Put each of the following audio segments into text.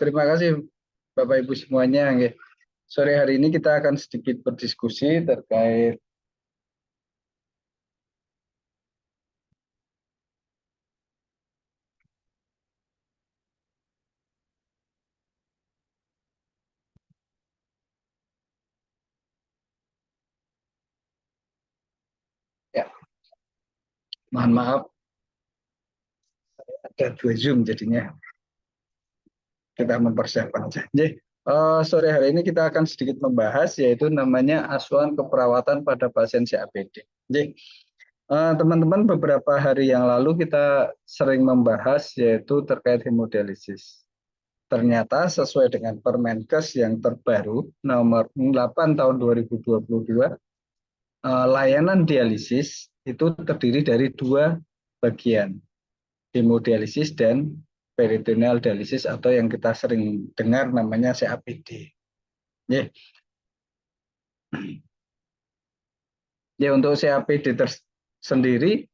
Terima kasih Bapak Ibu semuanya. Nggih. Sore hari ini kita akan sedikit berdiskusi terkait ya, mohon maaf ada dua Zoom jadinya kita mempersiapkan saja. Sore hari ini kita akan sedikit membahas yaitu namanya asuhan keperawatan pada pasien CAPD. Teman-teman, beberapa hari yang lalu kita sering membahas yaitu terkait hemodialisis. Ternyata sesuai dengan Permenkes yang terbaru nomor 8 tahun 2022, layanan dialisis itu terdiri dari dua bagian, hemodialisis dan peritoneal dialisis atau yang kita sering dengar namanya CAPD. Ya, untuk CAPD sendiri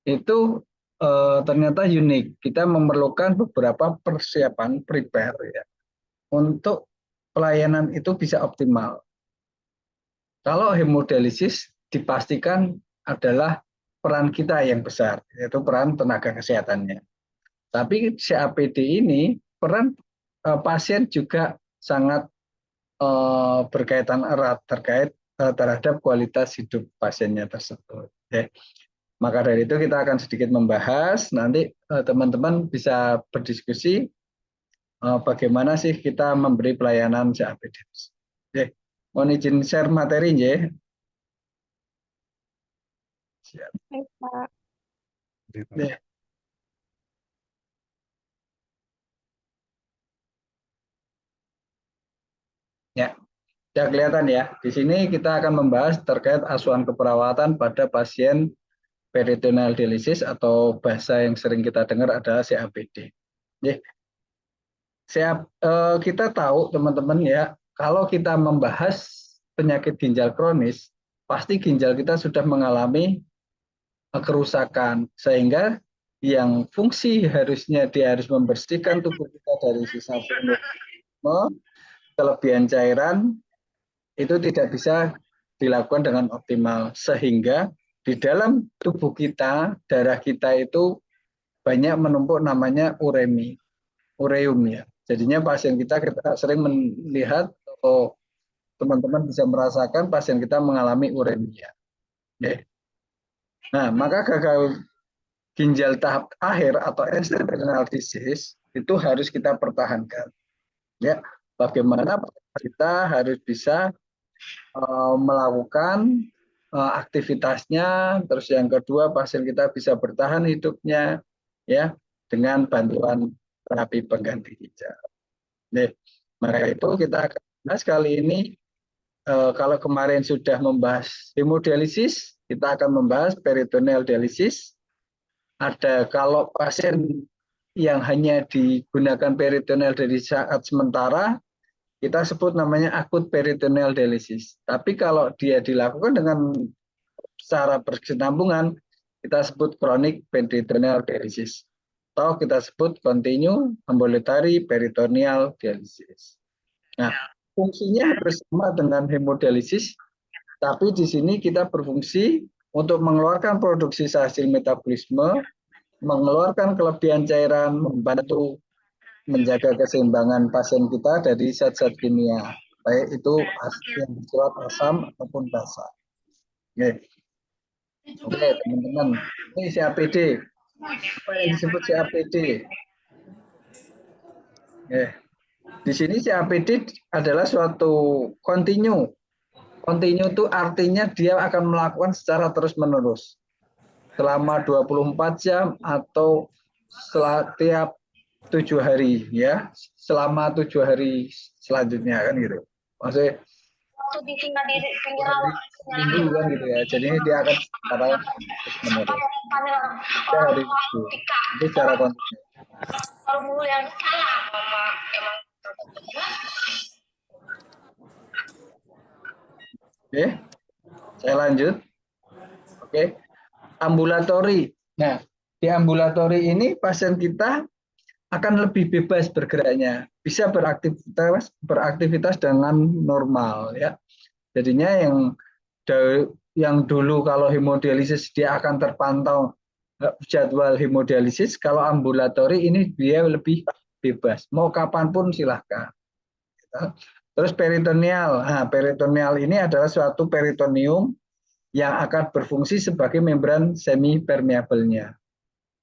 itu ternyata unik. Kita memerlukan beberapa persiapan prepare ya untuk pelayanan itu bisa optimal. Kalau hemodialisis dipastikan adalah peran kita yang besar, yaitu peran tenaga kesehatannya. Tapi CAPD ini peran pasien juga sangat berkaitan erat terkait terhadap kualitas hidup pasiennya tersebut. Maka dari itu kita akan sedikit membahas, nanti teman-teman bisa berdiskusi bagaimana sih kita memberi pelayanan CAPD. Mohon izin share materi ya. Baik, Pak. Ya, sudah kelihatan ya. Di sini kita akan membahas terkait asuhan keperawatan pada pasien peritoneal dialisis atau bahasa yang sering kita dengar adalah CAPD. Kita tahu teman-teman ya, kalau kita membahas penyakit ginjal kronis, pasti ginjal kita sudah mengalami kerusakan sehingga yang fungsi harusnya dia harus membersihkan tubuh kita dari sisa volume, kelebihan cairan itu tidak bisa dilakukan dengan optimal sehingga di dalam tubuh kita, darah kita itu banyak menumpuk namanya ureum ya. Jadinya pasien kita sering melihat atau teman-teman bisa merasakan pasien kita mengalami uremia. Nah, maka gagal ginjal tahap akhir atau end-stage renal disease itu harus kita pertahankan. Ya, bagaimana kita harus bisa melakukan aktivitasnya, terus yang kedua pasien kita bisa bertahan hidupnya, ya, dengan bantuan terapi pengganti ginjal. Maka itu kita akan bahas kali ini. Kalau kemarin sudah membahas hemodialisis, kita akan membahas peritoneal dialisis. Ada kalau pasien yang hanya digunakan peritoneal dari saat sementara, kita sebut namanya akut peritoneal dialisis. Tapi kalau dia dilakukan dengan secara berkesinambungan, kita sebut kronik peritoneal dialisis. Atau kita sebut continue ambulatory peritoneal dialisis. Nah, fungsinya hampir sama dengan hemodialisis, tapi di sini kita berfungsi untuk mengeluarkan produksi hasil metabolisme, mengeluarkan kelebihan cairan, membantu menjaga keseimbangan pasien kita dari zat-zat kimia, baik itu yang bersifat asam ataupun basa. Oke, teman-teman, ini CAPD. Apa yang disebut CAPD? Di sini CAPD adalah suatu kontinu. Kontinu itu artinya dia akan melakukan secara terus-menerus selama 24 jam atau setiap 7 hari ya, selama 7 hari selanjutnya kan gitu. Maksudnya minggu kan gitu ya. Jadi dia akan secara terus-menerus. Hari itu secara kontinu. Oke, saya lanjut. Oke, ambulatori. Nah, di ambulatori ini pasien kita akan lebih bebas bergeraknya, bisa beraktivitas dengan normal ya. Jadinya yang dulu kalau hemodialisis dia akan terpantau jadwal hemodialisis, kalau ambulatori ini dia lebih bebas, mau kapanpun silahkan. Terus peritoneal, nah, peritoneal ini adalah suatu peritoneum yang akan berfungsi sebagai membran semi permeabelnya.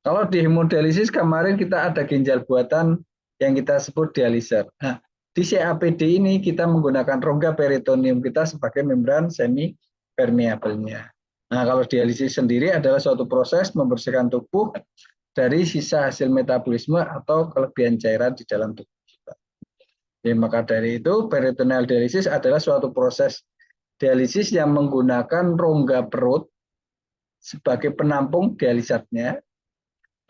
Kalau di hemodialisis kemarin kita ada ginjal buatan yang kita sebut dialiser. Nah, di CAPD ini kita menggunakan rongga peritoneum kita sebagai membran semi permeabelnya. Nah, kalau dialisis sendiri adalah suatu proses membersihkan tubuh dari sisa hasil metabolisme atau kelebihan cairan di dalam tubuh kita. Ya, maka dari itu peritoneal dialisis adalah suatu proses dialisis yang menggunakan rongga perut sebagai penampung dialisatnya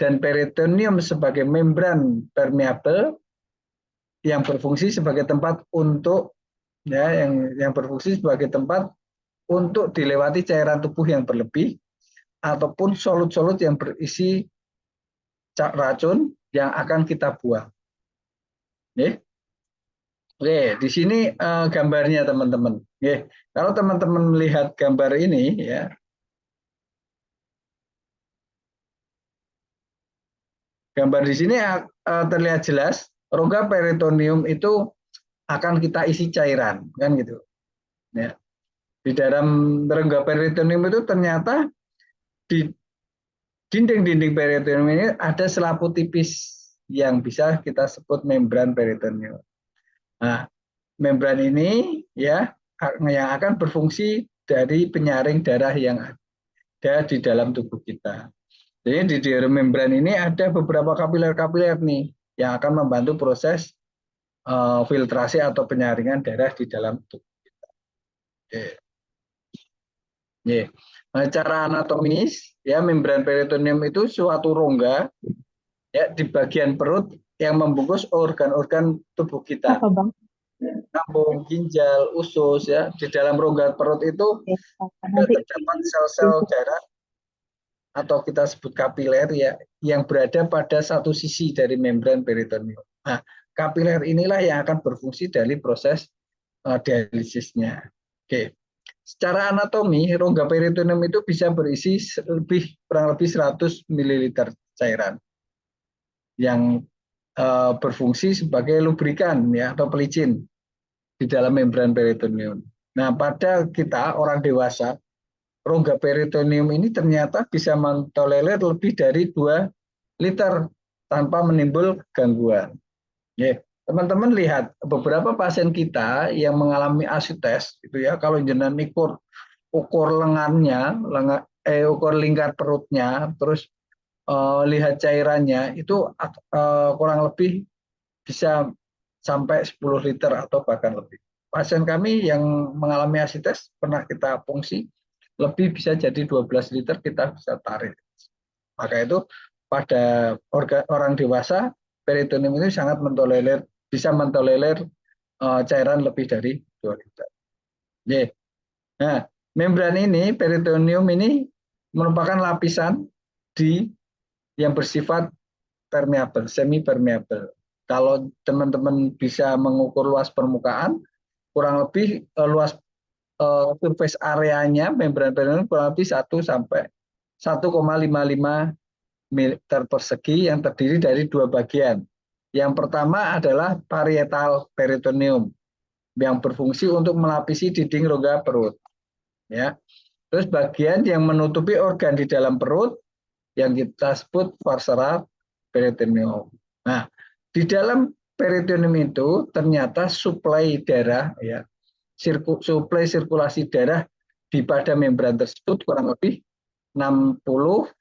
dan peritoneum sebagai membran permeabel yang berfungsi sebagai tempat untuk yang berfungsi sebagai tempat untuk dilewati cairan tubuh yang berlebih ataupun solut-solut yang berisi racun yang akan kita buang. Oke, di sini gambarnya teman-teman. Kalau teman-teman melihat gambar ini ya, gambar di sini terlihat jelas rongga peritoneum itu akan kita isi cairan, kan gitu. Ya. Di dalam rongga peritoneum itu ternyata di dinding-dinding peritoneum ini ada selaput tipis yang bisa kita sebut membran peritoneum. Nah, membran ini ya yang akan berfungsi dari penyaring darah yang ada di dalam tubuh kita. Jadi di dalam membran ini ada beberapa kapiler-kapiler nih yang akan membantu proses filtrasi atau penyaringan darah di dalam tubuh kita. Oke. Nah, cara anatomis ya membran peritoneum itu suatu rongga ya di bagian perut yang membungkus organ-organ tubuh kita. Apa bang? Lambung, ginjal, usus ya di dalam rongga perut itu terdapat sel-sel darah atau kita sebut kapiler ya yang berada pada satu sisi dari membran peritoneum. Nah, kapiler inilah yang akan berfungsi dari proses dialisisnya. Oke. Secara anatomi, rongga peritoneum itu bisa berisi kurang lebih 100 ml cairan yang berfungsi sebagai lubrikan ya atau pelicin di dalam membran peritoneum. Nah, pada kita orang dewasa, rongga peritoneum ini ternyata bisa mentolerir lebih dari 2 liter tanpa menimbul gangguan. Teman-teman lihat beberapa pasien kita yang mengalami asites itu ya, kalau jenengan ukur lengannya, ukur lingkar perutnya, terus lihat cairannya itu kurang lebih bisa sampai 10 liter atau bahkan lebih. Pasien kami yang mengalami asites pernah kita fungsi lebih bisa jadi 12 liter kita bisa tarik. Maka itu pada orang dewasa peritoneum ini sangat bisa mentolerir cairan lebih dari 2 liter. Nah, membran ini peritoneum ini merupakan lapisan yang bersifat permeabel, semi permeabel. Kalau teman-teman bisa mengukur luas permukaan, kurang lebih luas surface areanya membran peritoneum kurang lebih 1 sampai 1,55 meter persegi yang terdiri dari 2 bagian. Yang pertama adalah parietal peritoneum yang berfungsi untuk melapisi dinding rongga perut. Ya. Terus bagian yang menutupi organ di dalam perut yang kita sebut visceral peritoneum. Nah, di dalam peritoneum itu ternyata suplai darah ya, suplai sirkulasi darah di pada membran tersebut kurang lebih 60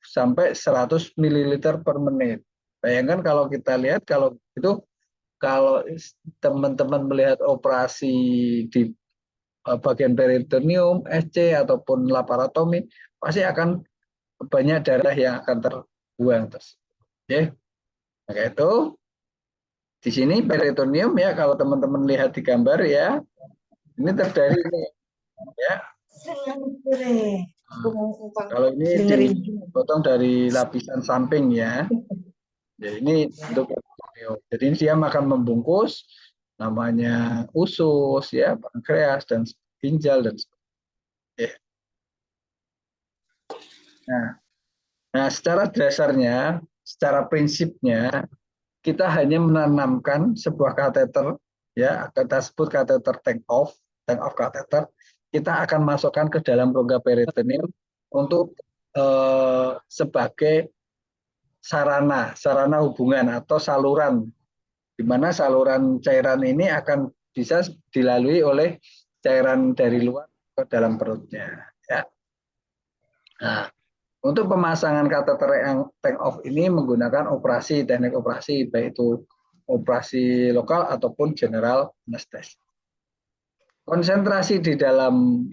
sampai 100 ml per menit. Bayangkan kalau kita lihat kalau teman-teman melihat operasi di bagian peritoneum, SC ataupun laparotomi, pasti akan banyak darah yang akan terbuang. Oke. Maka itu di sini peritoneum ya kalau teman-teman lihat di gambar ya, ini terdiri ini ya. Kalau ini dipotong dari lapisan samping ya. Ya ini untuk peritoneum. Jadi dia akan membungkus namanya usus, ya, pankreas dan ginjal dan sebagainya. Nah, secara dasarnya, secara prinsipnya kita hanya menanamkan sebuah kateter, ya, kita sebut kateter tank off kateter. Kita akan masukkan ke dalam rongga peritoneum untuk sebagai sarana hubungan atau saluran, di mana saluran cairan ini akan bisa dilalui oleh cairan dari luar ke dalam perutnya. Ya. Nah, untuk pemasangan kateter yang tank off ini menggunakan teknik operasi, baik itu operasi lokal ataupun general anesthesia. Konsentrasi di dalam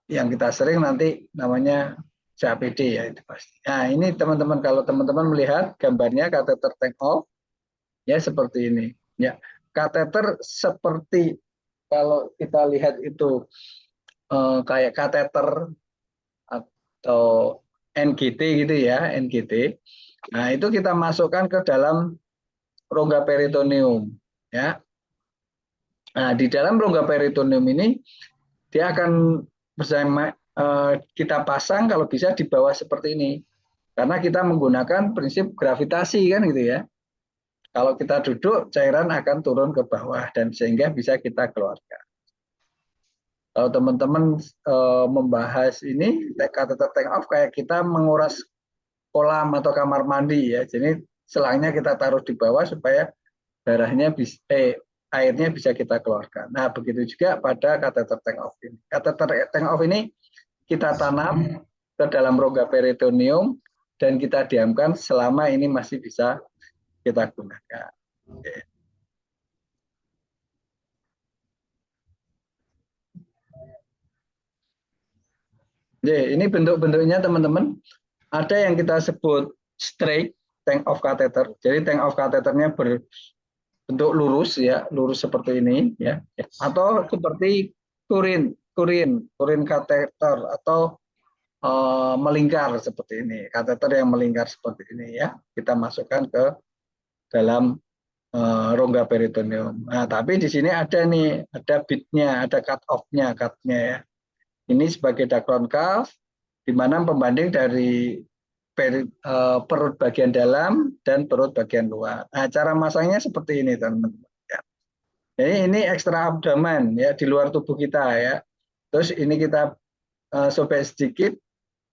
yang kita sering nanti namanya CAPD, ya, itu pasti. Nah, ini teman-teman, kalau teman-teman melihat gambarnya kateter tank off, ya seperti ini. Ya, kateter seperti kalau kita lihat itu kayak kateter atau NGT gitu ya, NGT. Nah, itu kita masukkan ke dalam rongga peritoneum, ya. Nah, di dalam rongga peritoneum ini dia akan bersama kita pasang kalau bisa di bawah seperti ini. Karena kita menggunakan prinsip gravitasi kan gitu ya. Kalau kita duduk, cairan akan turun ke bawah dan sehingga bisa kita keluarkan. Kalau teman-teman membahas ini kateter tank off kayak kita menguras kolam atau kamar mandi, ya. Jadi selangnya kita taruh di bawah supaya airnya bisa kita keluarkan. Nah, begitu juga pada kateter tank off ini. Kateter tank off ini kita tanam ke dalam rongga peritoneum dan kita diamkan selama ini masih bisa kita gunakan. Oke. Ini bentuk-bentuknya teman-teman. Ada yang kita sebut straight tank off catheter. Jadi tank off catheternya berbentuk lurus, ya, lurus seperti ini, ya. Atau seperti turin catheter atau melingkar seperti ini. Kateter yang melingkar seperti ini, ya. Kita masukkan ke dalam rongga peritoneum. Nah, tapi di sini ada bitnya, ada cut off-nya, cut-nya, ya. Ini sebagai Dacron cuff, di mana pembanding dari perut bagian dalam dan perut bagian luar. Nah, cara masangnya seperti ini, teman-teman. Ya. Jadi ini ekstra abdomen, ya, di luar tubuh kita, ya. Terus ini kita sobek sedikit,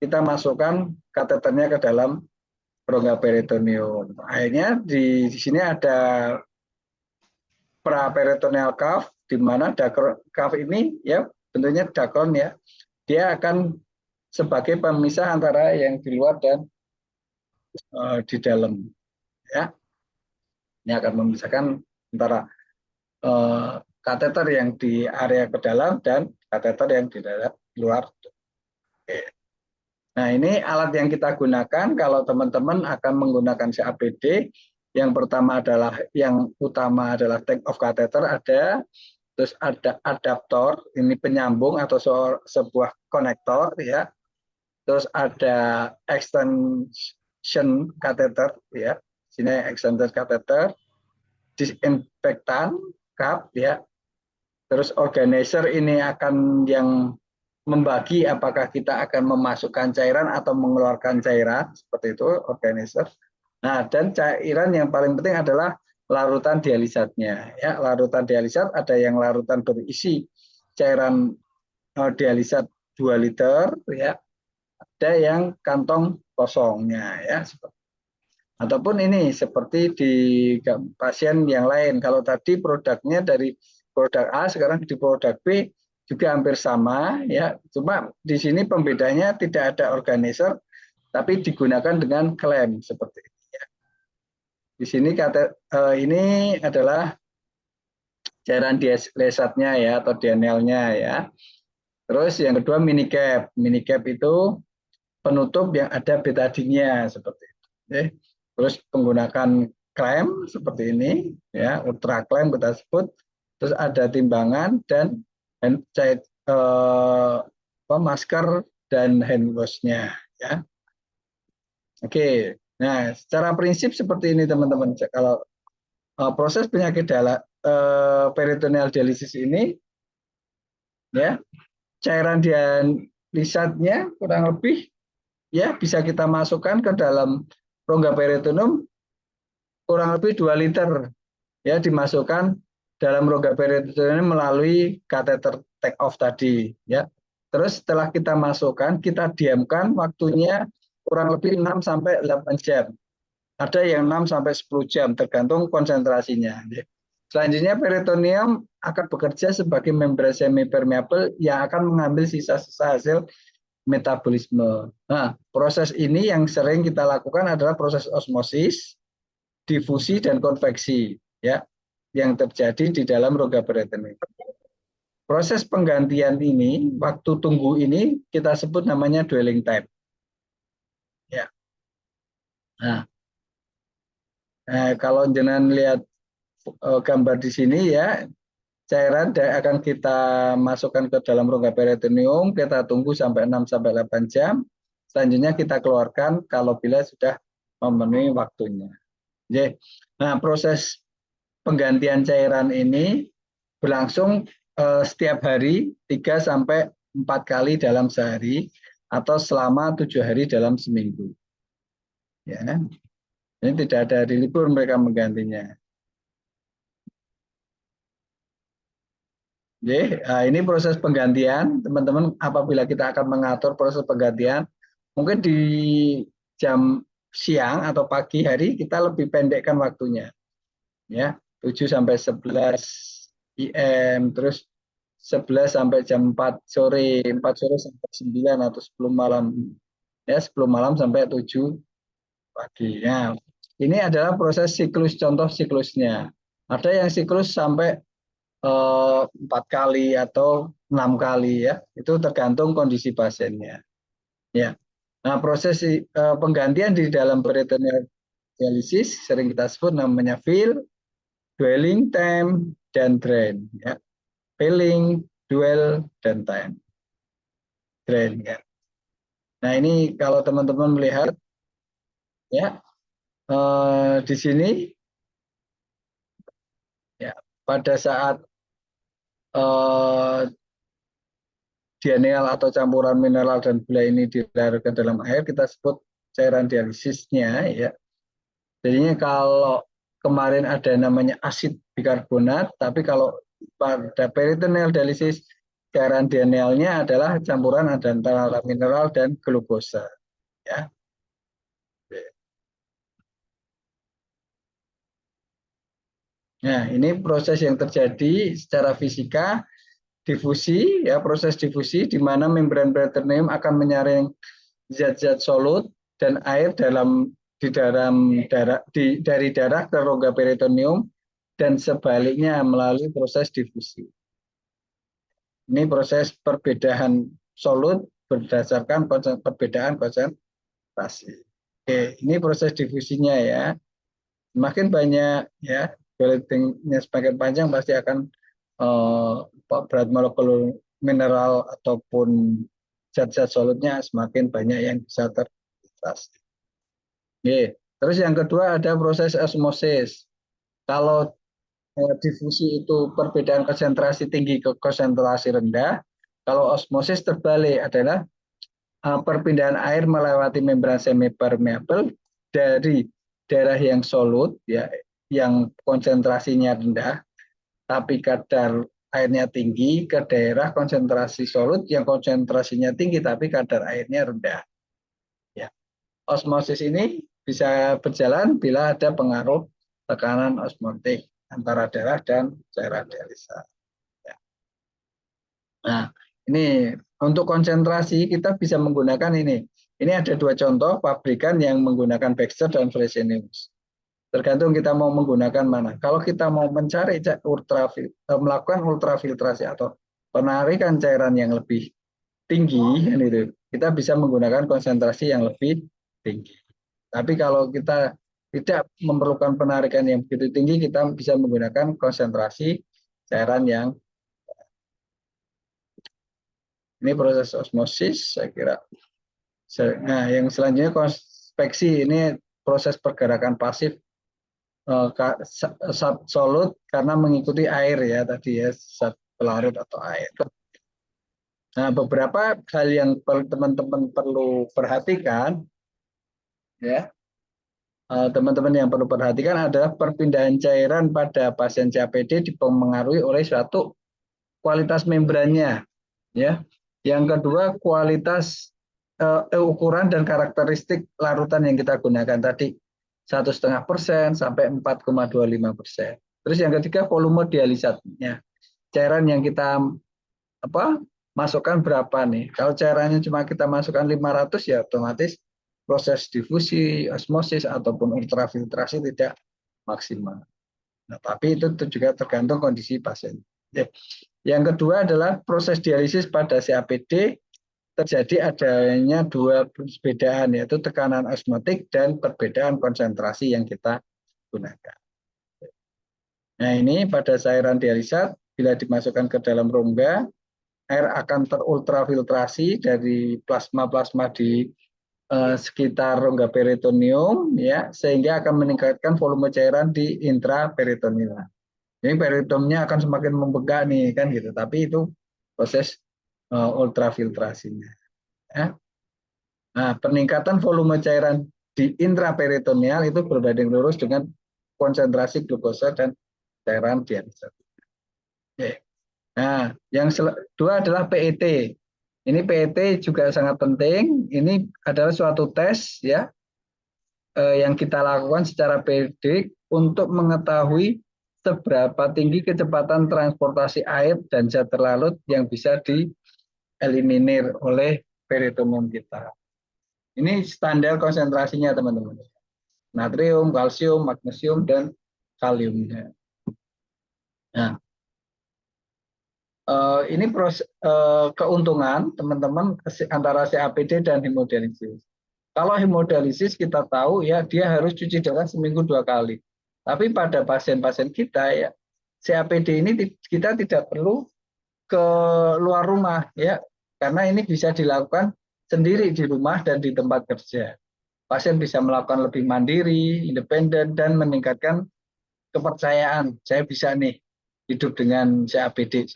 kita masukkan kateternya ke dalam rongga peritoneum. Akhirnya di sini ada praperitoneal cuff, di mana cuff ini, ya, bentuknya Dacron, ya. Dia akan sebagai pemisah antara yang di luar dan di dalam, ya. Ini akan memisahkan antara kateter yang di area ke dalam dan kateter yang di luar. Oke. Nah, ini alat yang kita gunakan kalau teman-teman akan menggunakan CAPD. Yang pertama adalah, yang utama adalah tank off catheter ada, terus ada adaptor, ini penyambung atau sebuah konektor, ya. Terus ada extension catheter, ya. Sini extension catheter, disinfektan cup, ya. Terus organizer ini akan yang membagi apakah kita akan memasukkan cairan atau mengeluarkan cairan, seperti itu organizer. Nah, dan cairan yang paling penting adalah larutan dialisatnya, ya. Larutan dialisat ada yang larutan berisi cairan dialisat 2 liter, ya. Ada yang kantong kosongnya, ya. Ataupun ini seperti di pasien yang lain. Kalau tadi produknya dari produk A, sekarang di produk B juga hampir sama, ya. Cuma di sini pembedanya tidak ada organizer, tapi digunakan dengan klem seperti ini, ya. Di sini ini adalah cairan dialisatnya, ya, atau DNL-nya, ya. Terus yang kedua minicap. Minicap itu penutup yang ada betadinnya seperti itu. Okay. Terus menggunakan klem seperti ini, ya, ultra klem kita sebut. Terus ada timbangan dan masker dan hand wash-nya, ya. Oke, Nah, secara prinsip seperti ini teman-teman. Kalau proses penyakit peritoneal dialisis ini, ya cairan dialisatnya kurang lebih ya bisa kita masukkan ke dalam rongga peritoneum kurang lebih 2 liter ya dimasukkan dalam rongga peritoneum melalui kateter take off tadi ya. Terus setelah kita masukkan, kita diamkan waktunya kurang lebih 6 sampai 8 jam. Ada yang 6 sampai 10 jam tergantung konsentrasinya. Selanjutnya peritoneum akan bekerja sebagai membran semipermeable yang akan mengambil sisa-sisa hasil metabolisme. Nah, proses ini yang sering kita lakukan adalah proses osmosis, difusi dan konveksi ya yang terjadi di dalam rongga peritoneum. Proses penggantian ini, waktu tunggu ini kita sebut namanya dwelling time. Ya. Nah, kalau jenengan lihat gambar di sini ya, cairan akan kita masukkan ke dalam rongga peritoneum, kita tunggu sampai 6 sampai 8 jam. Selanjutnya kita keluarkan kalau bila sudah memenuhi waktunya. Nah, proses penggantian cairan ini berlangsung setiap hari 3 sampai 4 kali dalam sehari atau selama 7 hari dalam seminggu. Ya. Ini tidak ada hari libur mereka menggantinya. Ini proses penggantian, teman-teman. Apabila kita akan mengatur proses penggantian, mungkin di jam siang atau pagi hari kita lebih pendekkan waktunya, ya 7 sampai 11 IM, terus 11 sampai jam 4 sore, 4 sore sampai 9 atau 10 malam, ya 10 malam sampai 7 pagi. Nah, ini adalah proses siklus, contoh siklusnya. Ada yang siklus sampai 4 kali atau 6 kali ya, itu tergantung kondisi pasiennya. Ya. Nah, proses penggantian di dalam peritoneal dialisis sering kita sebut namanya fill, dwelling time, dan drain. Ya. Filling, dwell, dan time. Drain. Ya. Nah, ini kalau teman-teman melihat ya di sini ya pada saat dianial atau campuran mineral dan gula ini dilarutkan dalam air, kita sebut cairan dialisisnya ya. Jadinya kalau kemarin ada namanya asid bikarbonat, tapi kalau pada peritoneal dialisis cairan dianialnya adalah campuran antara mineral dan glukosa ya. Nah, ini proses yang terjadi secara fisika difusi ya, proses difusi di mana membran peritoneum akan menyaring zat-zat solut dan air dari darah ke rongga peritoneum dan sebaliknya melalui proses difusi. Ini proses perbedaan solut berdasarkan perbedaan konsentrasi. Oke, ini proses difusinya ya. Semakin banyak ya, ballotingnya semakin panjang pasti akan berat molekul mineral ataupun zat-zat solutnya semakin banyak yang bisa terfiltrasi. Terus yang kedua ada proses osmosis. Kalau difusi itu perbedaan konsentrasi tinggi ke konsentrasi rendah, kalau osmosis terbalik adalah perpindahan air melewati membran semipermeable dari daerah yang solut ya, yang konsentrasinya rendah tapi kadar airnya tinggi ke daerah konsentrasi solut yang konsentrasinya tinggi tapi kadar airnya rendah. Ya. Osmosis ini bisa berjalan bila ada pengaruh tekanan osmotik antara darah dan cairan dialisa. Ya. Nah, ini untuk konsentrasi kita bisa menggunakan ini. Ini ada 2 contoh pabrikan yang menggunakan Baxter dan Fresenius. Tergantung kita mau menggunakan mana. Kalau kita mau mencari melakukan ultrafiltrasi atau penarikan cairan yang lebih tinggi, kita bisa menggunakan konsentrasi yang lebih tinggi. Tapi kalau kita tidak memerlukan penarikan yang begitu tinggi, kita bisa menggunakan konsentrasi cairan yang ini proses osmosis, saya kira. Nah, yang selanjutnya konveksi ini proses pergerakan pasif solut karena mengikuti air ya tadi ya, zat pelarut atau air. Nah, beberapa hal yang teman-teman perlu perhatikan ya. Teman-teman yang perlu perhatikan adalah perpindahan cairan pada pasien CAPD dipengaruhi oleh suatu kualitas membrannya ya. Yang kedua, kualitas ukuran dan karakteristik larutan yang kita gunakan tadi 1,5% sampai 4,25%. Terus yang ketiga, volume dialisatnya. Cairan yang kita masukkan berapa nih? Kalau cairannya cuma kita masukkan 500 ya otomatis proses difusi, osmosis ataupun ultrafiltrasi tidak maksimal. Nah, tapi itu juga tergantung kondisi pasien. Yang kedua adalah proses dialisis pada CAPD terjadi adanya dua perbedaan, yaitu tekanan osmotik dan perbedaan konsentrasi yang kita gunakan. Nah, ini pada cairan dialisat bila dimasukkan ke dalam rongga, air akan terultrafiltrasi dari plasma-plasma di sekitar rongga peritoneum ya, sehingga akan meningkatkan volume cairan di intraperitoneum. Ini peritoneumnya akan semakin membengkak nih kan gitu, tapi itu proses ultrafiltrasinya ya. Nah, peningkatan volume cairan di intraperitoneal itu berbanding lurus dengan konsentrasi glukosa dan cairan dialisat. Oke. Nah, yang kedua adalah PET. Ini PET juga sangat penting. Ini adalah suatu tes ya yang kita lakukan secara periodik untuk mengetahui seberapa tinggi kecepatan transportasi air dan zat terlarut yang bisa dieliminir oleh peritoneum kita. Ini standar konsentrasinya teman-teman. Natrium, kalsium, magnesium, dan kaliumnya. Nah, ini keuntungan teman-teman antara CAPD dan hemodialisis. Kalau hemodialisis kita tahu ya dia harus cuci darah seminggu 2 kali. Tapi pada pasien-pasien kita ya CAPD ini kita tidak perlu ke luar rumah ya, karena ini bisa dilakukan sendiri di rumah dan di tempat kerja. Pasien bisa melakukan lebih mandiri, independen, dan meningkatkan kepercayaan. Saya bisa nih hidup dengan CAPD.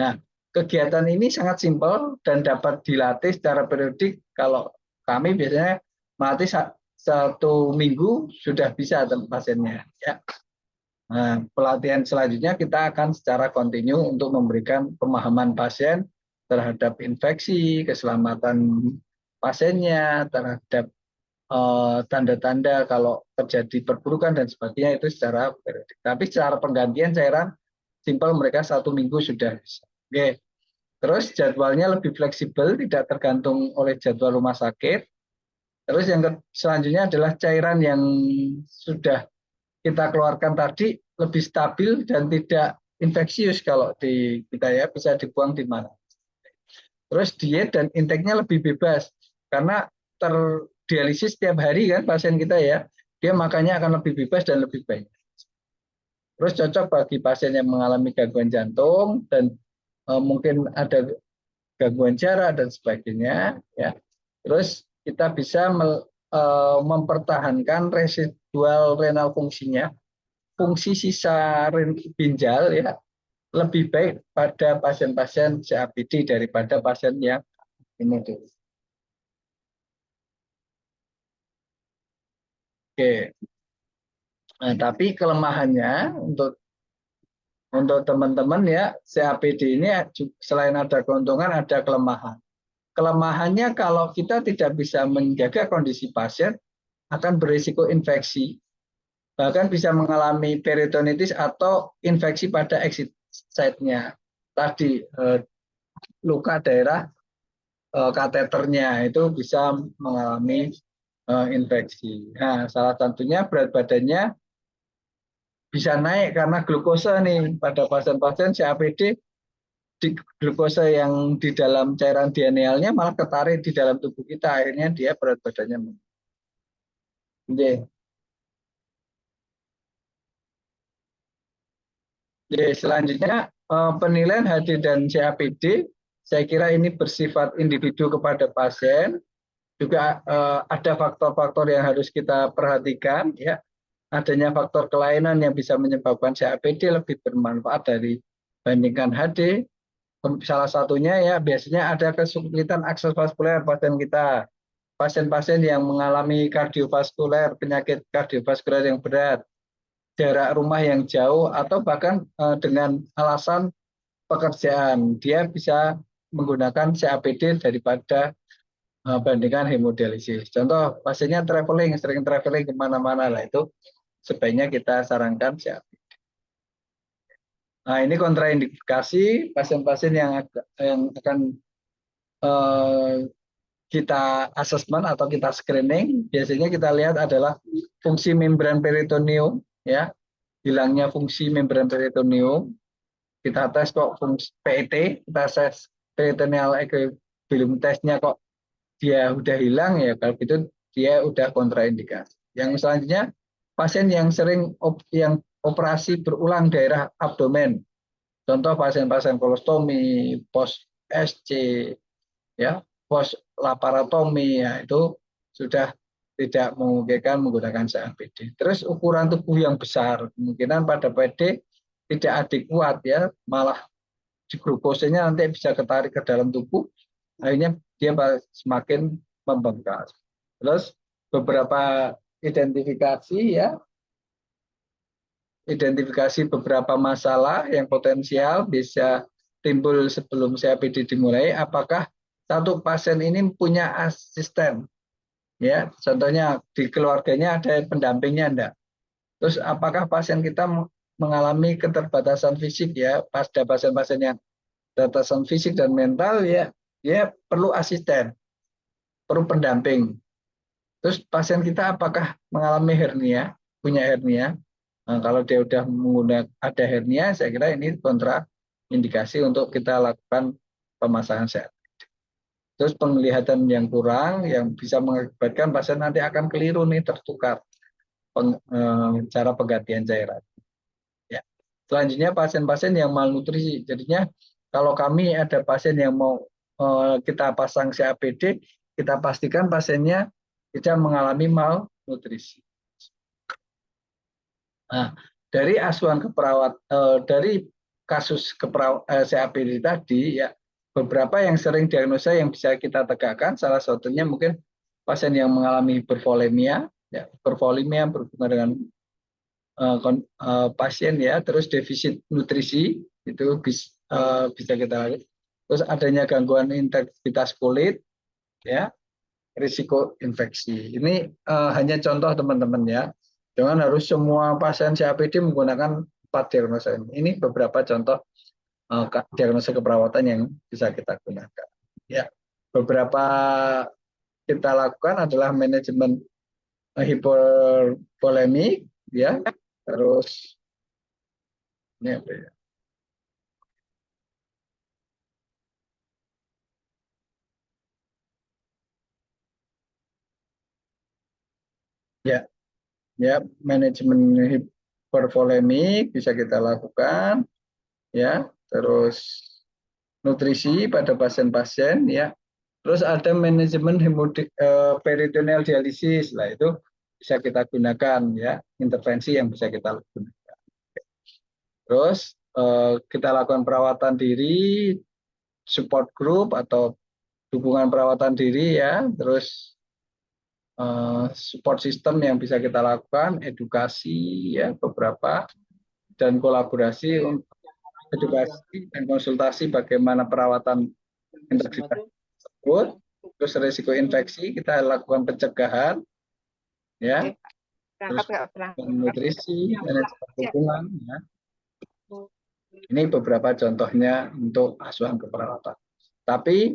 Nah, kegiatan ini sangat simpel dan dapat dilatih secara periodik. Kalau kami biasanya melatih 1 minggu sudah bisa pasiennya. Ya. Nah, pelatihan selanjutnya kita akan secara kontinu untuk memberikan pemahaman pasien terhadap infeksi, keselamatan pasiennya, terhadap tanda-tanda kalau terjadi perburukan dan sebagainya itu secara periodik. Tapi secara penggantian cairan simpel mereka 1 minggu sudah bisa. Oke. Terus jadwalnya lebih fleksibel, tidak tergantung oleh jadwal rumah sakit. Terus yang selanjutnya adalah cairan yang sudah kita keluarkan tadi lebih stabil dan tidak infeksius kalau di kita ya, bisa dibuang di mana. Terus diet dan intake-nya lebih bebas karena terdialisis setiap hari kan pasien kita ya, dia makannya akan lebih bebas dan lebih baik. Terus cocok bagi pasien yang mengalami gangguan jantung dan mungkin ada gangguan darah dan sebagainya ya. Terus kita bisa mempertahankan residual renal fungsinya, fungsi sisa ginjal ya lebih baik pada pasien-pasien CAPD daripada pasien yang hemodialisis. Oke. Nah, tapi kelemahannya untuk teman-teman ya CAPD ini selain ada keuntungan ada kelemahan. Kelemahannya kalau kita tidak bisa menjaga kondisi pasien akan berisiko infeksi. Bahkan bisa mengalami peritonitis atau infeksi pada exit site-nya. Tadi luka daerah kateternya itu bisa mengalami infeksi. Nah, salah satunya berat badannya bisa naik karena glukosa nih pada pasien-pasien CAPD. Di glukosa yang di dalam cairan dianealnya malah ketarik di dalam tubuh kita, akhirnya dia berat badannya meninggi. Selanjutnya penilaian HD dan CAPD, saya kira ini bersifat individu kepada pasien juga ada faktor-faktor yang harus kita perhatikan, ya. Adanya faktor kelainan yang bisa menyebabkan CAPD lebih bermanfaat dari bandingkan HD. Salah satunya ya biasanya ada kesulitan akses vaskuler pasien kita. Pasien-pasien yang mengalami kardiovaskuler, penyakit kardiovaskuler yang berat, jarak rumah yang jauh, atau bahkan dengan alasan pekerjaan, dia bisa menggunakan CAPD daripada bandingkan hemodialisis. Contoh, pasiennya traveling, sering traveling kemana-mana lah, itu sebaiknya kita sarankan CAPD. Nah, ini kontraindikasi pasien-pasien yang akan kita asesmen atau kita screening. Biasanya kita lihat adalah fungsi membran peritoneum, ya, hilangnya fungsi membran peritoneum. Kita tes kok fungsi PET, kita tes peritoneal equilibrium testnya kok dia udah hilang, ya kalau gitu dia udah kontraindikasi. Yang selanjutnya, pasien yang sering yang operasi berulang daerah abdomen, contoh pasien-pasien kolostomi, post SC, ya, post laparotomi, ya, itu sudah tidak memungkinkan menggunakan CAPD. Terus ukuran tubuh yang besar, kemungkinan pada PD tidak adekuat, ya, malah glukosanya nanti bisa ketarik ke dalam tubuh, akhirnya dia semakin membengkak. Terus beberapa identifikasi, ya, identifikasi beberapa masalah yang potensial bisa timbul sebelum CAPD dimulai. Apakah satu pasien ini punya asisten, ya, contohnya di keluarganya ada pendampingnya enggak. Terus apakah pasien kita mengalami keterbatasan fisik, ya, pada pasien-pasien yang keterbatasan fisik dan mental, ya, dia perlu asisten, perlu pendamping. Terus pasien kita apakah mengalami hernia, punya hernia. Nah, kalau dia sudah menggunakan ada hernia, saya kira ini kontraindikasi untuk kita lakukan pemasangan CAPD. Terus penglihatan yang kurang, yang bisa mengakibatkan pasien nanti akan keliru nih, tertukar cara penggantian cairan. Ya. Selanjutnya pasien-pasien yang malnutrisi. Jadinya kalau kami ada pasien yang mau kita pasang CAPD, kita pastikan pasiennya tidak mengalami malnutrisi. Nah, dari asuhan keperawat, dari kasus CAPD tadi, ya, beberapa yang sering diagnosa yang bisa kita tegakkan, salah satunya mungkin pasien yang mengalami hipervolemia, ya, hipervolemia berhubungan dengan pasien, ya, terus defisit nutrisi itu bisa kita lihat. Terus adanya gangguan integritas kulit, ya, risiko infeksi. Ini hanya contoh teman-teman, ya. Jangan harus semua pasien CAPD menggunakan 4 diagnosa ini. Ini beberapa contoh diagnosa keperawatan yang bisa kita gunakan. Ya, beberapa kita lakukan adalah manajemen hipervolemik, ya. Terus ini apa ya? Ya, ya, manajemen hipervolemik bisa kita lakukan, ya. Terus nutrisi pada pasien-pasien, ya. Terus ada manajemen peritoneal dialisis, lah itu bisa kita gunakan, ya, intervensi yang bisa kita lakukan. Terus kita lakukan perawatan diri, support group atau dukungan perawatan diri, ya. Terus support system yang bisa kita lakukan, edukasi, ya, beberapa, dan kolaborasi untuk edukasi dan konsultasi bagaimana perawatan integritas tersebut. Terus risiko infeksi kita lakukan pencegahan, ya. Terus nutrisi, manajemen dukungan, ya. Ini beberapa contohnya untuk asuhan keperawatan. Tapi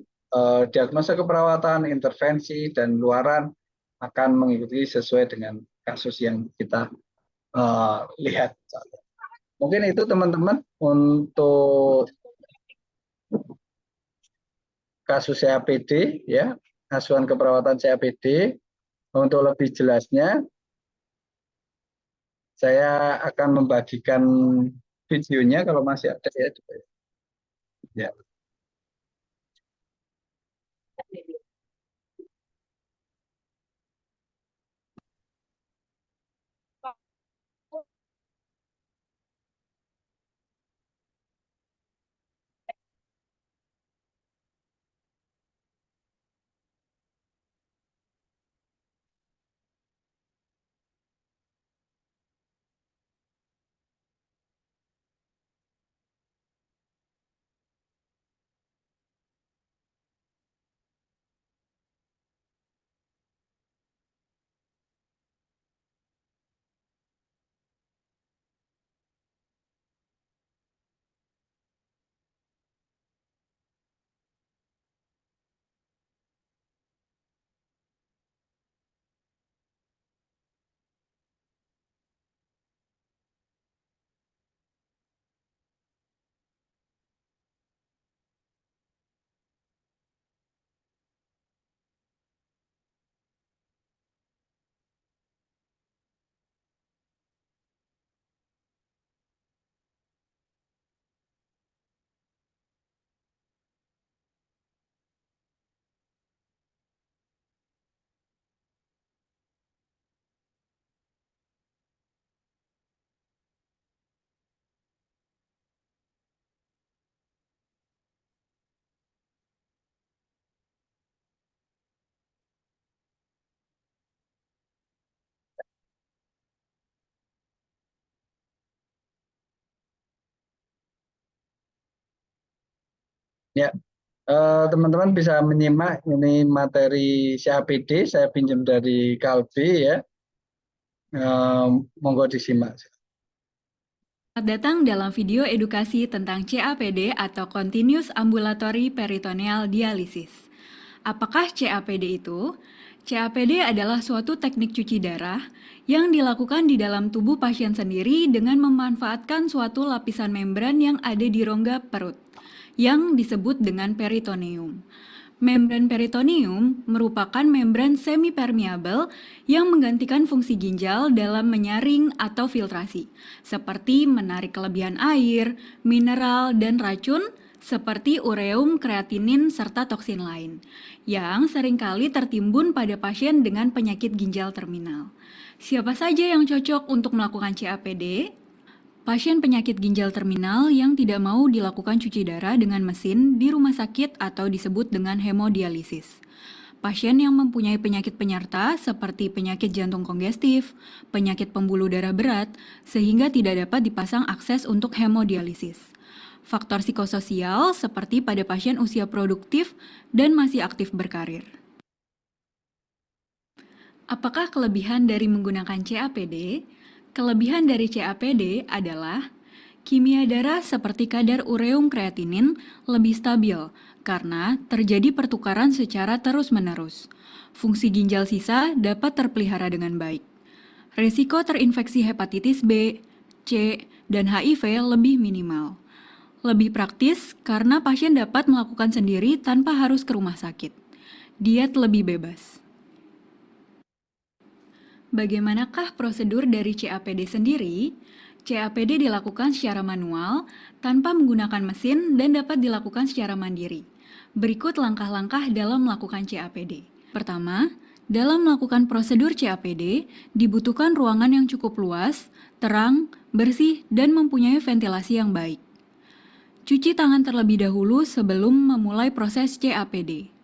diagnosa keperawatan, intervensi, dan luaran akan mengikuti sesuai dengan kasus yang kita lihat. Mungkin itu teman-teman untuk kasus CAPD, ya, asuhan keperawatan CAPD. Untuk lebih jelasnya, saya akan membagikan videonya kalau masih ada, ya. Ya. Ya, teman-teman bisa menyimak ini materi CAPD, saya pinjam dari Kalbi ya. Monggo disimak. Selamat datang dalam video edukasi tentang CAPD atau Continuous Ambulatory Peritoneal Dialysis. Apakah CAPD itu? CAPD adalah suatu teknik cuci darah yang dilakukan di dalam tubuh pasien sendiri dengan memanfaatkan suatu lapisan membran yang ada di rongga perut, yang disebut dengan peritoneum. Membran peritoneum merupakan membran semi-permeabel yang menggantikan fungsi ginjal dalam menyaring atau filtrasi, seperti menarik kelebihan air, mineral, dan racun seperti ureum, kreatinin, serta toksin lain, yang seringkali tertimbun pada pasien dengan penyakit ginjal terminal. Siapa saja yang cocok untuk melakukan CAPD? Pasien penyakit ginjal terminal yang tidak mau dilakukan cuci darah dengan mesin di rumah sakit atau disebut dengan hemodialisis. Pasien yang mempunyai penyakit penyerta seperti penyakit jantung kongestif, penyakit pembuluh darah berat, sehingga tidak dapat dipasang akses untuk hemodialisis. Faktor psikososial seperti pada pasien usia produktif dan masih aktif berkarir. Apakah kelebihan dari menggunakan CAPD? Kelebihan dari CAPD adalah kimia darah seperti kadar ureum kreatinin lebih stabil karena terjadi pertukaran secara terus-menerus. Fungsi ginjal sisa dapat terpelihara dengan baik. Risiko terinfeksi hepatitis B, C, dan HIV lebih minimal. Lebih praktis karena pasien dapat melakukan sendiri tanpa harus ke rumah sakit. Diet lebih bebas. Bagaimanakah prosedur dari CAPD sendiri? CAPD dilakukan secara manual, tanpa menggunakan mesin dan dapat dilakukan secara mandiri. Berikut langkah-langkah dalam melakukan CAPD. Pertama, dalam melakukan prosedur CAPD, dibutuhkan ruangan yang cukup luas, terang, bersih, dan mempunyai ventilasi yang baik. Cuci tangan terlebih dahulu sebelum memulai proses CAPD.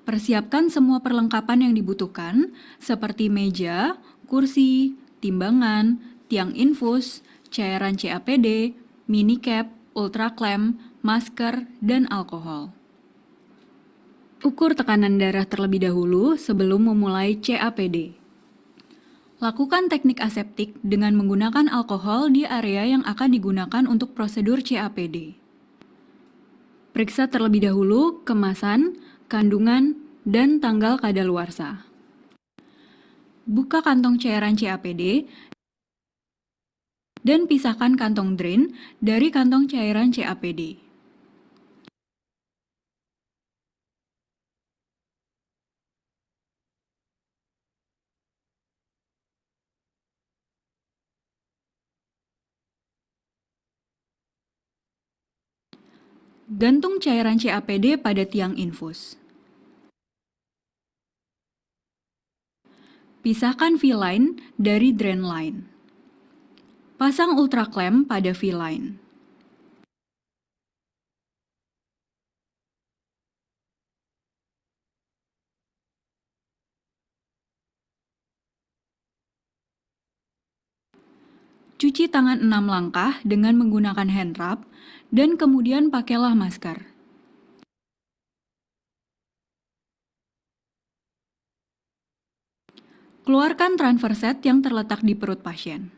Persiapkan semua perlengkapan yang dibutuhkan, seperti meja, kursi, timbangan, tiang infus, cairan CAPD, mini cap, ultra clamp, masker, dan alkohol. Ukur tekanan darah terlebih dahulu sebelum memulai CAPD. Lakukan teknik aseptik dengan menggunakan alkohol di area yang akan digunakan untuk prosedur CAPD. Periksa terlebih dahulu kemasan, kandungan, dan tanggal kadaluarsa. Buka kantong cairan CAPD dan pisahkan kantong drain dari kantong cairan CAPD. Gantung cairan CAPD pada tiang infus. Pisahkan V-line dari drain line. Pasang ultra clamp pada V-line. Cuci tangan 6 langkah dengan menggunakan hand rub dan kemudian pakailah masker. Keluarkan transfer set yang terletak di perut pasien.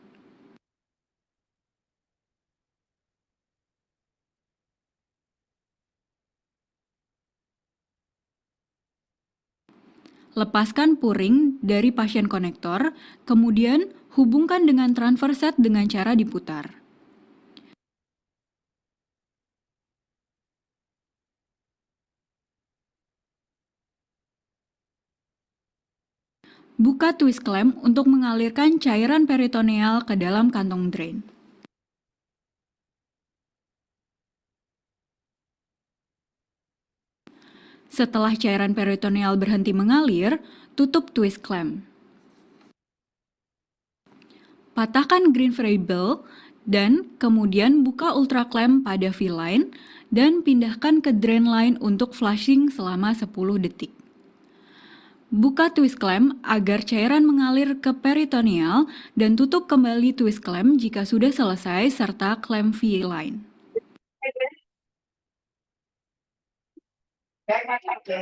Lepaskan puring dari pasien konektor, kemudian hubungkan dengan transfer set dengan cara diputar. Buka twist clamp untuk mengalirkan cairan peritoneal ke dalam kantong drain. Setelah cairan peritoneal berhenti mengalir, tutup twist clamp. Patahkan green variable dan kemudian buka ultra clamp pada V-line dan pindahkan ke drain line untuk flushing selama 10 detik. Buka twist clamp agar cairan mengalir ke peritoneal dan tutup kembali twist clamp jika sudah selesai serta clamp V-line.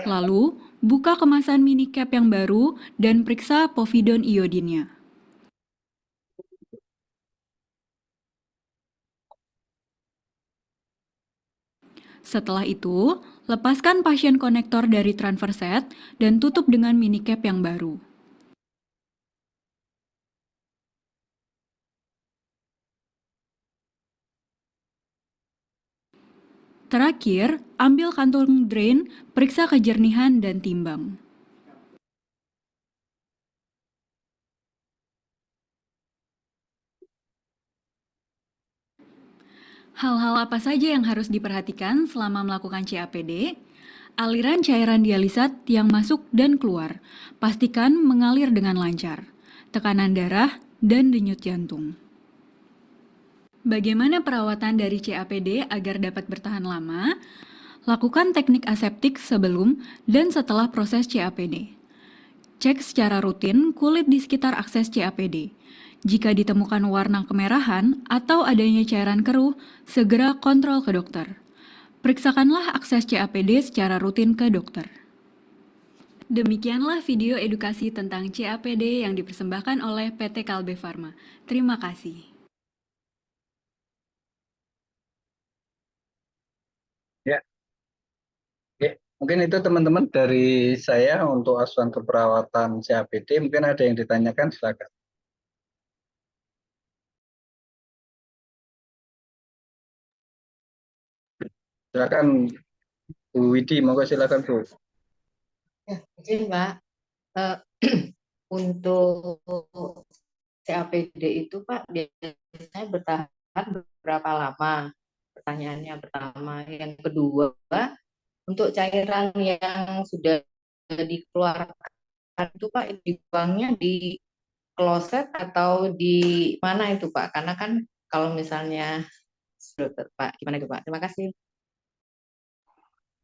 Lalu, buka kemasan mini cap yang baru dan periksa povidone iodinnya. Setelah itu, lepaskan pasien konektor dari transfer set dan tutup dengan mini cap yang baru. Terakhir, ambil kantung drain, periksa kejernihan dan timbang. Hal-hal apa saja yang harus diperhatikan selama melakukan CAPD? Aliran cairan dialisat yang masuk dan keluar. Pastikan mengalir dengan lancar. Tekanan darah dan denyut jantung. Bagaimana perawatan dari CAPD agar dapat bertahan lama? Lakukan teknik aseptik sebelum dan setelah proses CAPD. Cek secara rutin kulit di sekitar akses CAPD. Jika ditemukan warna kemerahan atau adanya cairan keruh, segera kontrol ke dokter. Periksakanlah akses CAPD secara rutin ke dokter. Demikianlah video edukasi tentang CAPD yang dipersembahkan oleh PT Kalbe Farma. Terima kasih. Ya, oke. Mungkin itu teman-teman dari saya untuk asuhan keperawatan CAPD. Mungkin ada yang ditanyakan, silakan. Silakan Bu Widi, monggo silakan Bu. Ya, izin Mbak, Eh, untuk CAPD itu Pak biasanya bertahan berapa lama? Pertanyaannya pertama. Yang kedua, untuk cairan yang sudah dikeluarkan itu Pak dibuangnya di kloset atau di mana itu Pak? Karena kan kalau misalnya Pak, gimana itu Pak? Terima kasih.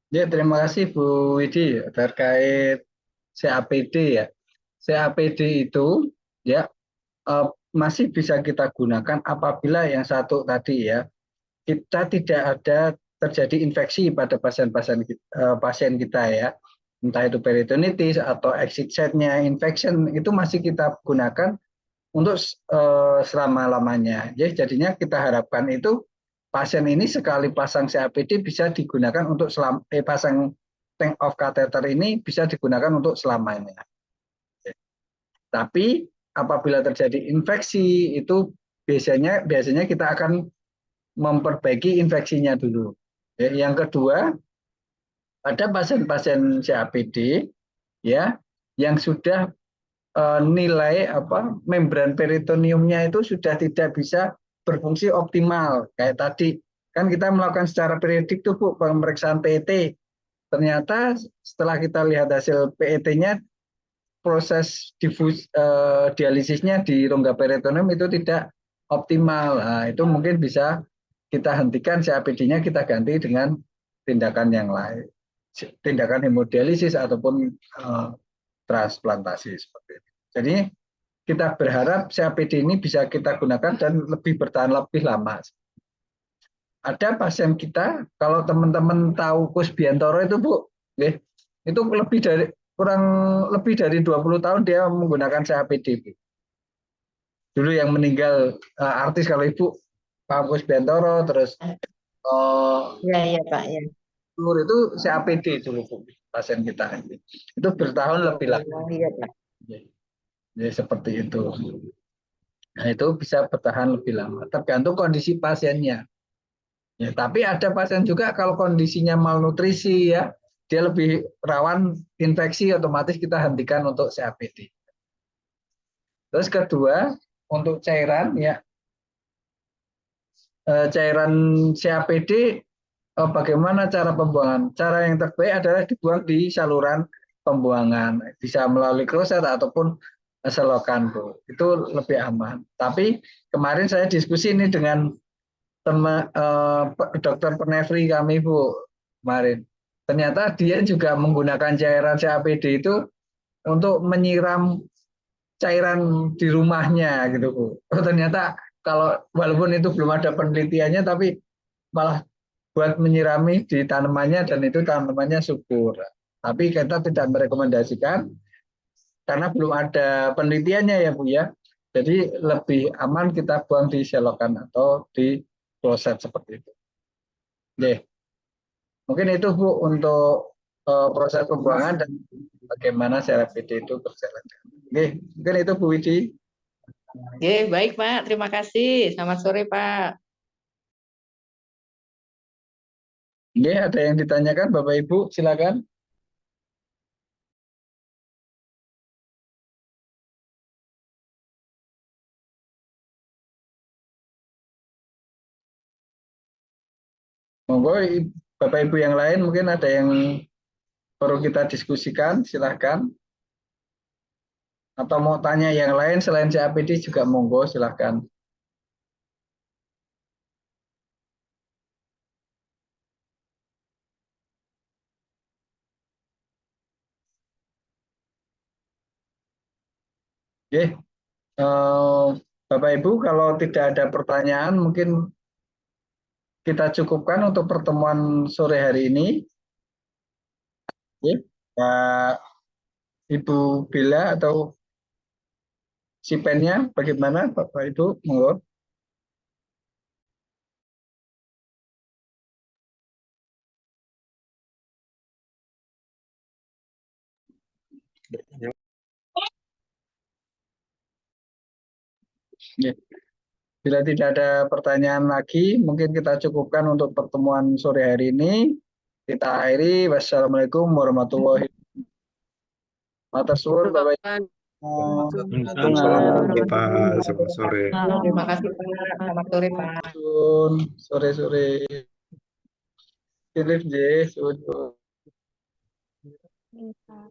Ya, terima kasih Bu Widi terkait CAPD ya. CAPD itu ya masih bisa kita gunakan apabila yang satu tadi ya, kita tidak ada terjadi infeksi pada pasien kita ya, entah itu peritonitis atau exit site-nya infection, itu masih kita gunakan untuk selama-lamanya. Ya, jadinya kita harapkan itu pasien ini sekali pasang CAPD bisa digunakan untuk pasang tank of catheter ini bisa digunakan untuk selamanya. Tapi apabila terjadi infeksi itu biasanya kita akan memperbaiki infeksinya dulu. Yang kedua, ada pasien-pasien CAPD ya yang sudah nilai membran peritoneumnya itu sudah tidak bisa berfungsi optimal. Kayak tadi kan kita melakukan secara periodik tuh Bu pemeriksaan PET. Ternyata setelah kita lihat hasil PET-nya proses dialisisnya di rongga peritoneum itu tidak optimal. Nah, itu mungkin bisa kita hentikan CAPD-nya, kita ganti dengan tindakan yang lain, tindakan hemodialisis ataupun transplantasi seperti itu. Jadi kita berharap CAPD ini bisa kita gunakan dan lebih bertahan lebih lama. Ada pasien kita, kalau teman-teman tahu Kus Biantoro itu Bu, itu kurang lebih dari 20 tahun dia menggunakan CAPD. Dulu yang meninggal artis kalau Ibu Pak Kus Biantoro, terus Iya Pak ya. itu CAPD dulu Bu, pasien kita. Itu bertahun lebih lama. Iya Pak. Jadi seperti itu. Nah, itu bisa bertahan lebih lama, tergantung kondisi pasiennya. Ya, tapi ada pasien juga kalau kondisinya malnutrisi ya, dia lebih rawan infeksi, otomatis kita hentikan untuk CAPD. Terus kedua, untuk cairan ya, cairan CAPD bagaimana cara pembuangan? Cara yang terbaik adalah dibuang di saluran pembuangan, bisa melalui kloset ataupun selokan Bu. Itu lebih aman. Tapi kemarin saya diskusi ini dengan dokter penefri kami Bu kemarin. Ternyata dia juga menggunakan cairan CAPD itu untuk menyiram cairan di rumahnya gitu Bu. Ternyata kalau walaupun itu belum ada penelitiannya tapi malah buat menyirami di tanamannya dan itu tanamannya subur. Tapi kita tidak merekomendasikan karena belum ada penelitiannya ya Bu ya. Jadi lebih aman kita buang di selokan atau di kloset seperti itu. Oke. Mungkin itu Bu untuk proses pembuangan dan bagaimana CRPD itu berjalan. Oke, mungkin itu Bu Widi. Oke, baik Pak, terima kasih. Selamat sore Pak. Oke, ada yang ditanyakan Bapak Ibu, silakan. Monggo Bapak Ibu yang lain mungkin ada yang perlu kita diskusikan, silakan. Atau mau tanya yang lain selain CAPD juga monggo, silakan. Oke, Bapak Ibu kalau tidak ada pertanyaan mungkin kita cukupkan untuk pertemuan sore hari ini. Oke, Pak Ibu Bila atau si pennya bagaimana Bapak Ibu? Monggo. Ya. Bila tidak ada pertanyaan lagi, mungkin kita cukupkan untuk pertemuan sore hari ini. Kita akhiri. Wassalamualaikum warahmatullahi wabarakatuh. Matur suwun Bapak Ibu. Waalaikumsalam Pak, selamat sore. Terima kasih Pak. Selamat sore Pak. Sore-sore. Silih nggih, suwun. Iya, Pak.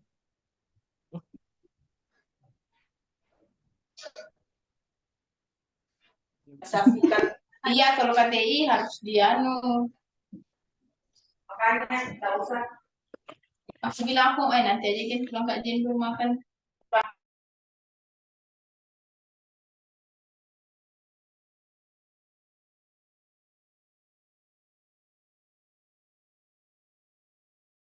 Saksikan. Iya, kalau KTI harus dianu. Makanya nggak usah. Aku bilang aku, nanti aja kan kalau nggak jadi belum makan.